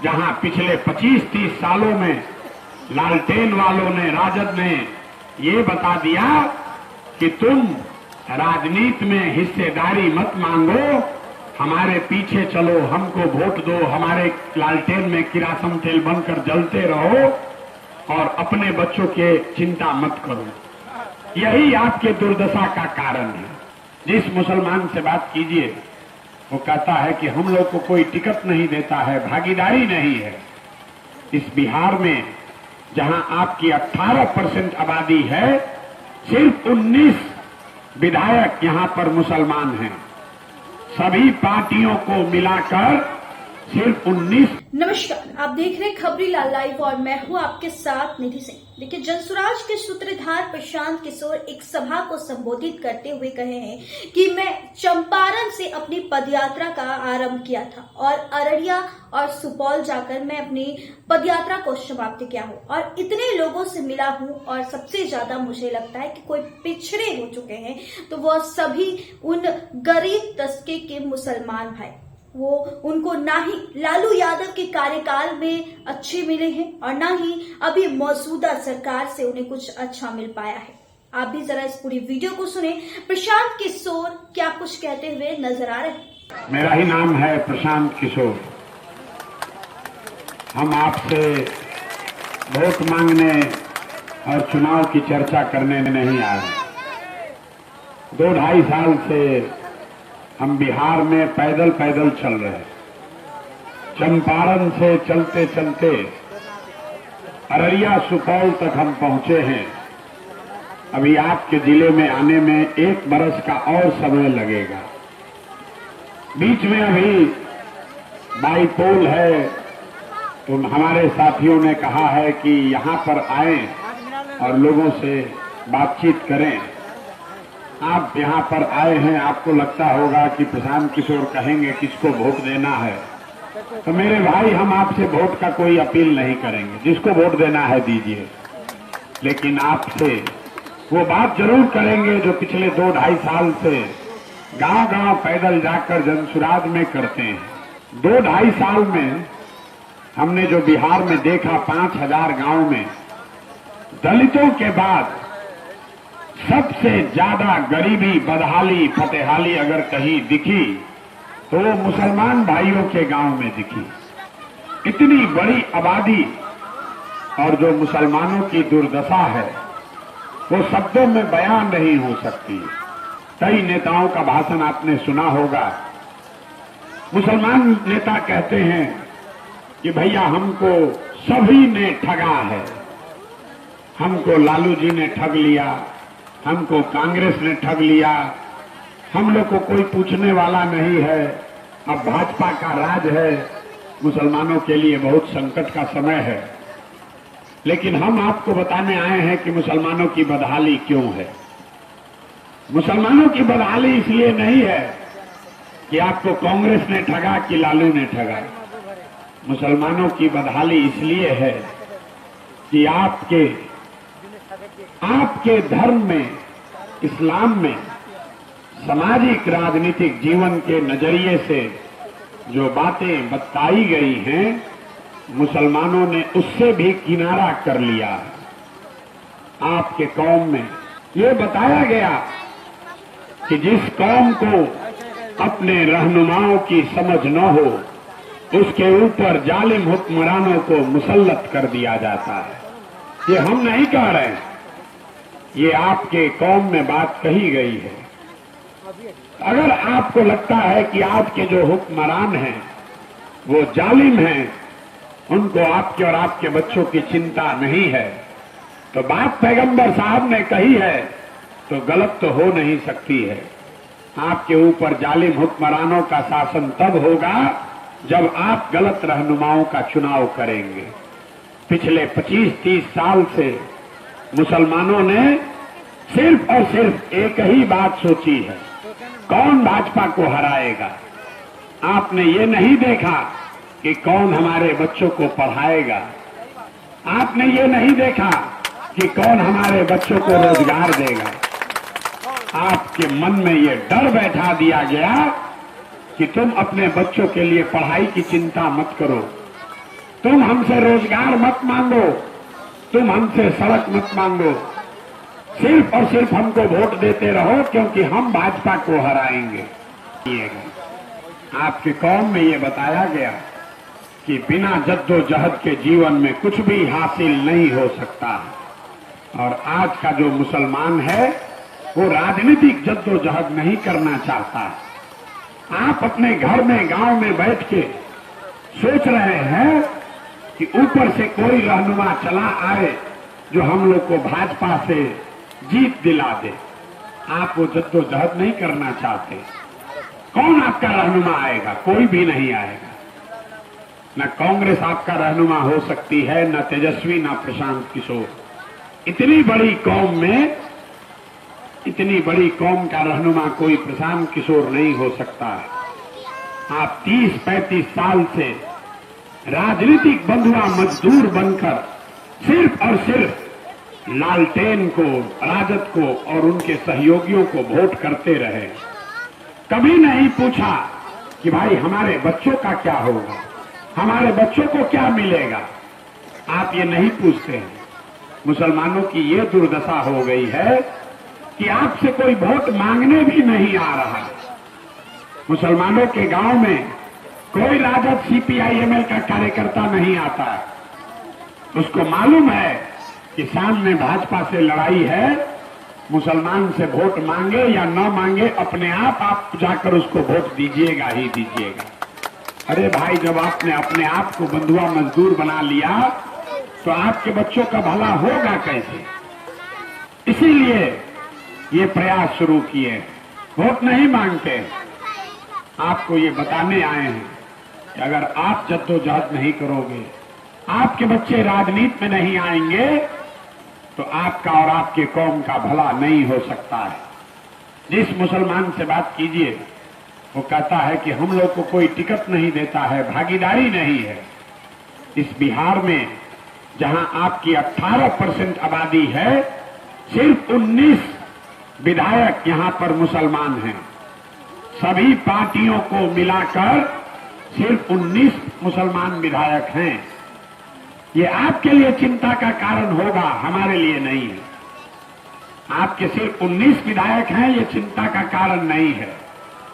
जहां पिछले 25-30 सालों में लालटेन वालों ने, राजद ने ये बता दिया कि तुम राजनीति में हिस्सेदारी मत मांगो, हमारे पीछे चलो, हमको वोट दो, हमारे लालटेन में किरासन तेल बनकर जलते रहो और अपने बच्चों की चिंता मत करो। यही आपके दुर्दशा का कारण है। जिस मुसलमान से बात कीजिए वो कहता है कि हम लोग को कोई टिकट नहीं देता है, भागीदारी नहीं है। इस बिहार में जहां आपकी 18% आबादी है, सिर्फ 19 विधायक यहां पर मुसलमान हैं। सभी पार्टियों को मिलाकर सिर्फ 19। नमस्कार, आप देख रहे हैं खबरी लाल लाइव और मैं हूं आपके साथ निधि सिंह। देखिए, जनसुराज के सूत्रधार प्रशांत किशोर एक सभा को संबोधित करते हुए कहे हैं कि मैं चंपारण से अपनी पदयात्रा का आरंभ किया था और अररिया और सुपौल जाकर मैं अपनी पदयात्रा को समाप्त किया हूं और इतने लोगों से मिला हूं और सबसे ज्यादा मुझे लगता है कि कोई पिछड़े हो चुके हैं तो वह सभी उन गरीब तबके के मुसलमान भाई। वो उनको ना ही लालू यादव के कार्यकाल में अच्छे मिले हैं और ना ही अभी मौजूदा सरकार से उन्हें कुछ अच्छा मिल पाया है। आप भी जरा इस पूरी वीडियो को सुने। प्रशांत किशोर क्या कुछ कहते हुए नजर आ रहे हैं। मेरा ही नाम है प्रशांत किशोर। हम आपसे वोट मांगने और चुनाव की चर्चा करने नहीं आए। 2-2.5 साल से हम बिहार में पैदल पैदल चल रहे हैं। चंपारण से चलते चलते अररिया सुपौल तक हम पहुंचे हैं। अभी आपके जिले में आने में 1 बरस का और समय लगेगा। बीच में अभी बाईपोल है, तो हमारे साथियों ने कहा है कि यहां पर आए और लोगों से बातचीत करें। आप यहां पर आए हैं, आपको लगता होगा कि प्रशांत किशोर कहेंगे किसको वोट देना है, तो मेरे भाई हम आपसे वोट का कोई अपील नहीं करेंगे। जिसको वोट देना है दीजिए, लेकिन आपसे वो बात जरूर करेंगे जो पिछले 2-2.5 साल से गांव-गांव पैदल जाकर जनसुराज में करते हैं। 2-2.5 साल में हमने जो बिहार में देखा, 5000 गांव में दलितों के बाद सबसे ज्यादा गरीबी, बदहाली, फतेहाली अगर कहीं दिखी तो वो मुसलमान भाइयों के गांव में दिखी। इतनी बड़ी आबादी और जो मुसलमानों की दुर्दशा है वो शब्दों में बयान नहीं हो सकती। कई नेताओं का भाषण आपने सुना होगा। मुसलमान नेता कहते हैं कि भैया हमको सभी ने ठगा है, हमको लालू जी ने ठग लिया, हमको कांग्रेस ने ठग लिया, हम लोग को कोई पूछने वाला नहीं है, अब भाजपा का राज है, मुसलमानों के लिए बहुत संकट का समय है। लेकिन हम आपको बताने आए हैं कि मुसलमानों की बदहाली क्यों है। मुसलमानों की बदहाली इसलिए नहीं है कि आपको कांग्रेस ने ठगा कि लालू ने ठगा। मुसलमानों की बदहाली इसलिए है कि आपके धर्म में, इस्लाम में, सामाजिक राजनीतिक जीवन के नजरिए से जो बातें बताई गई हैं, मुसलमानों ने उससे भी किनारा कर लिया है। आपके कौम में ये बताया गया कि जिस कौम को अपने रहनुमाओं की समझ न हो उसके ऊपर जालिम हुक्मरानों को मुसल्लत कर दिया जाता है। ये हम नहीं कह रहे हैं, ये आपके कौम में बात कही गई है। अगर आपको लगता है कि आज के जो हुक्मरान हैं वो जालिम हैं, उनको आपके और आपके बच्चों की चिंता नहीं है, तो बात पैगंबर साहब ने कही है तो गलत तो हो नहीं सकती है। आपके ऊपर जालिम हुक्मरानों का शासन तब होगा जब आप गलत रहनुमाओं का चुनाव करेंगे। पिछले 25-30 साल से मुसलमानों ने सिर्फ और सिर्फ एक ही बात सोची है, कौन भाजपा को हराएगा। आपने ये नहीं देखा कि कौन हमारे बच्चों को पढ़ाएगा। आपने ये नहीं देखा कि कौन हमारे बच्चों को रोजगार देगा। आपके मन में ये डर बैठा दिया गया कि तुम अपने बच्चों के लिए पढ़ाई की चिंता मत करो, तुम हमसे रोजगार मत मांगो, तुम हमसे सड़क मत मांगो, सिर्फ और सिर्फ हमको वोट देते रहो क्योंकि हम भाजपा को हराएंगे। आपकी कौम में ये बताया गया कि बिना जद्दोजहद के जीवन में कुछ भी हासिल नहीं हो सकता। और आज का जो मुसलमान है वो राजनीतिक जद्दोजहद नहीं करना चाहता। आप अपने घर में गांव में बैठ के सोच रहे हैं कि ऊपर से कोई रहनुमा चला आए जो हम लोग को भाजपा से जीत दिला दे। आप वो जद्दोजहद नहीं करना चाहते। कौन आपका रहनुमा आएगा? कोई भी नहीं आएगा। न कांग्रेस आपका रहनुमा हो सकती है, न तेजस्वी, न प्रशांत किशोर। इतनी बड़ी कौम में, इतनी बड़ी कौम का रहनुमा कोई प्रशांत किशोर नहीं हो सकता। आप 30-35 साल से राजनीतिक बंधुआ मजदूर बनकर सिर्फ और सिर्फ लालटेन को, राजद को और उनके सहयोगियों को वोट करते रहे। कभी नहीं पूछा कि भाई हमारे बच्चों का क्या होगा, हमारे बच्चों को क्या मिलेगा। आप ये नहीं पूछते हैं। मुसलमानों की ये दुर्दशा हो गई है कि आपसे कोई वोट मांगने भी नहीं आ रहा। मुसलमानों के गांव में कोई राजद सीपीआईएमएल का कार्यकर्ता नहीं आता। उसको मालूम है कि सामने भाजपा से लड़ाई है, मुसलमान से वोट मांगे या न मांगे अपने आप जाकर उसको वोट दीजिएगा ही दीजिएगा। अरे भाई, जब आपने अपने आप को बंधुआ मजदूर बना लिया तो आपके बच्चों का भला होगा कैसे? इसीलिए ये प्रयास शुरू किए। वोट नहीं मांगते, आपको ये बताने आए हैं कि अगर आप जद्दोजहद नहीं करोगे, आपके बच्चे राजनीति में नहीं आएंगे तो आपका और आपके कौम का भला नहीं हो सकता है। जिस मुसलमान से बात कीजिए वो कहता है कि हम लोग को कोई टिकट नहीं देता है, भागीदारी नहीं है। इस बिहार में जहां आपकी 18% आबादी है, सिर्फ 19 विधायक यहां पर मुसलमान हैं। सभी पार्टियों को मिलाकर सिर्फ 19 मुसलमान विधायक हैं। ये आपके लिए चिंता का कारण होगा, हमारे लिए नहीं है। आपके सिर्फ 19 विधायक हैं, ये चिंता का कारण नहीं है।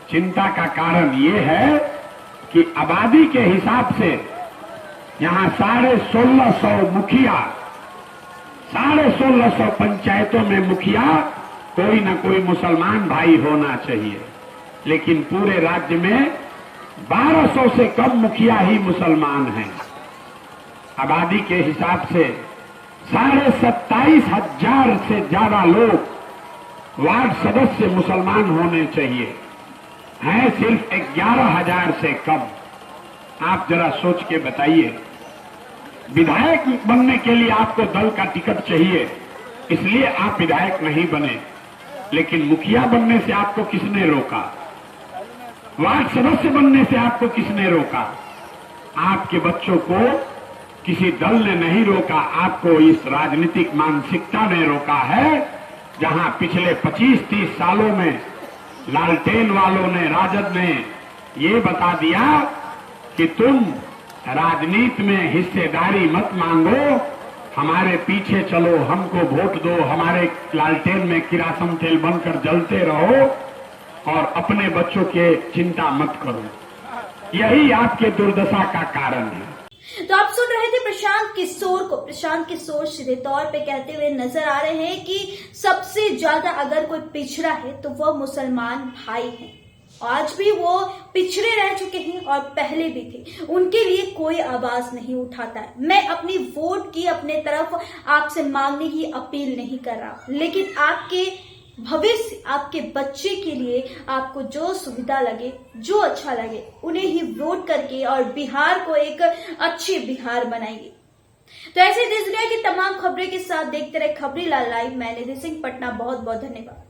चिंता का कारण ये है कि आबादी के हिसाब से यहां 1650 मुखिया, 1650 पंचायतों में मुखिया कोई न कोई मुसलमान भाई होना चाहिए, लेकिन पूरे राज्य में 1200 से कम मुखिया ही मुसलमान हैं। आबादी के हिसाब से 27,500 से ज्यादा लोग वार्ड सदस्य मुसलमान होने चाहिए, हैं सिर्फ 11,000 से कम। आप जरा सोच के बताइए, विधायक बनने के लिए आपको दल का टिकट चाहिए, इसलिए आप विधायक नहीं बने, लेकिन मुखिया बनने से आपको किसने रोका? वार्ड सदस्य बनने से आपको किसने रोका? आपके बच्चों को किसी दल ने नहीं रोका, आपको इस राजनीतिक मानसिकता ने रोका है, जहां पिछले 25-30 सालों में लालटेन वालों ने, राजद ने ये बता दिया कि तुम राजनीति में हिस्सेदारी मत मांगो, हमारे पीछे चलो, हमको वोट दो, हमारे लालटेन में किरासन तेल बनकर जलते रहो और अपने बच्चों के चिंता मत करो। यही आपके दुर्दशा का कारण है। तो आप सुन रहे थे प्रशांत किशोर को। प्रशांत किशोर सीधे तौर पे कहते हुए नजर आ रहे हैं कि सबसे ज्यादा अगर कोई पिछड़ा है तो वह मुसलमान भाई है। आज भी वो पिछड़े रह चुके हैं और पहले भी थे, उनके लिए कोई आवाज नहीं उठाता है। मैं अपनी वोट की अपने तरफ आपसे मांगने की अपील नहीं कर रहा, लेकिन आपके भविष्य, आपके बच्चे के लिए आपको जो सुविधा लगे, जो अच्छा लगे, उन्हें ही वोट करके और बिहार को एक अच्छी बिहार बनाएंगे। तो ऐसे देश दुनिया की तमाम खबरें के साथ देखते रहे खबरी लाल लाइव। मैं निधि सिंह, पटना। बहुत बहुत धन्यवाद।